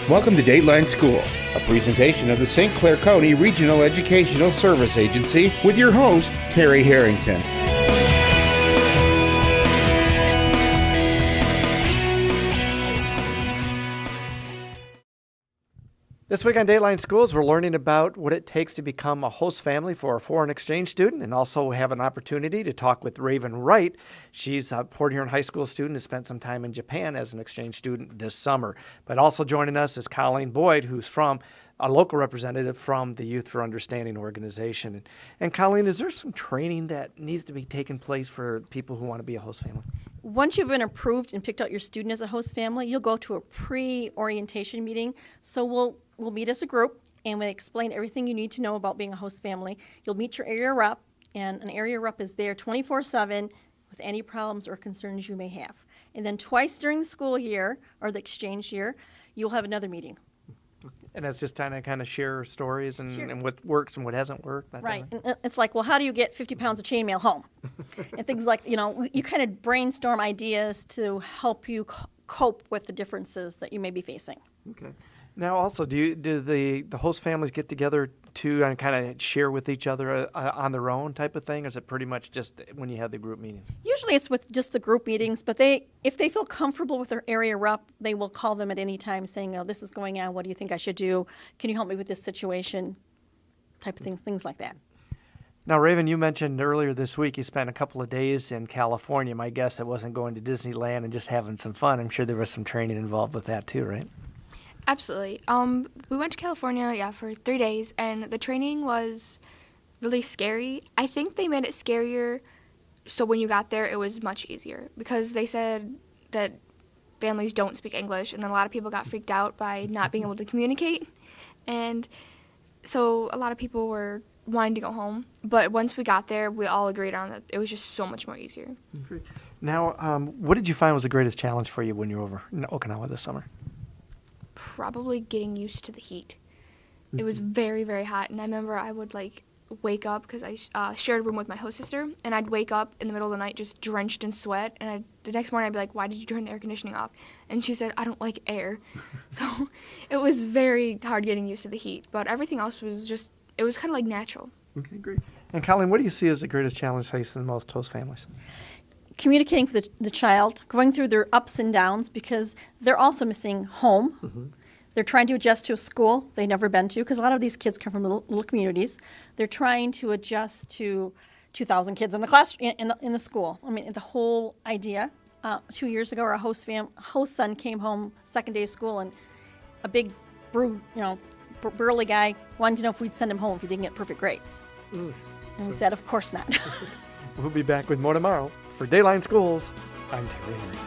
Welcome to Dateline Schools, a presentation of the St. Clair County Regional Educational Service Agency with your host, Terry Harrington. This week on Dateline Schools, we're learning about what it takes to become a host family for a foreign exchange student, and also have an opportunity to talk with Raven Wright. She's a Port Huron High School student who spent some time in Japan as an exchange student this summer. But also joining us is Colleen Boyd, who's from a local representative from the Youth for Understanding organization. And Colleen, is there some training that needs to be taking place for people who want to be a host family? Once you've been approved and picked out your student as a host family, you'll go to a pre-orientation meeting. So we'll meet as a group, and we'll explain everything you need to know about being a host family. You'll meet your area rep, and an area rep is there 24/7 with any problems or concerns you may have. And then twice during the school year, or the exchange year, you'll have another meeting. And that's just kind of share stories and, Sure. and what works and what hasn't worked. That Right. kind of And it's like, well, how do you get 50 pounds of chainmail home? And things like, you kind of brainstorm ideas to help you cope with the differences that you may be facing. Okay. Now, also, do the host families get together to and kind of share with each other on their own type of thing, or is it pretty much just when you have the group meetings? Usually it's with just the group meetings, but if they feel comfortable with their area rep, they will call them at any time saying, oh, this is going on, what do you think I should do? Can you help me with this situation? Type of things like that. Now, Raven, you mentioned earlier this week you spent a couple of days in California. My guess it wasn't going to Disneyland and just having some fun. I'm sure there was some training involved with that too, right? Absolutely. We went to California, for 3 days, and the training was really scary. I think they made it scarier so when you got there it was much easier, because they said that families don't speak English, and then a lot of people got freaked out by not being able to communicate. And so a lot of people were wanting to go home. But once we got there, we all agreed on that it was just so much more easier. Now, what did you find was the greatest challenge for you when you were over in Okinawa this summer? Probably getting used to the heat. It was very, very hot, and I remember I would wake up, because I shared a room with my host sister, and I'd wake up in the middle of the night just drenched in sweat, and the next morning I'd be like, why did you turn the air conditioning off? And she said, I don't like air. So it was very hard getting used to the heat, but everything else was it was kind of natural. Okay, great. And Colleen, what do you see as the greatest challenge facing most host families? Communicating with the child, going through their ups and downs, because they're also missing home. Mm-hmm. They're trying to adjust to a school they've never been to, because a lot of these kids come from little communities. They're trying to adjust to 2,000 kids in the class in the school. I mean, the whole idea. 2 years ago, our host son came home second day of school, and a big, burly guy wanted to know if we'd send him home if he didn't get perfect grades. And we said, of course not. We'll be back with more tomorrow. For Dayline Schools, I'm Terry Henry.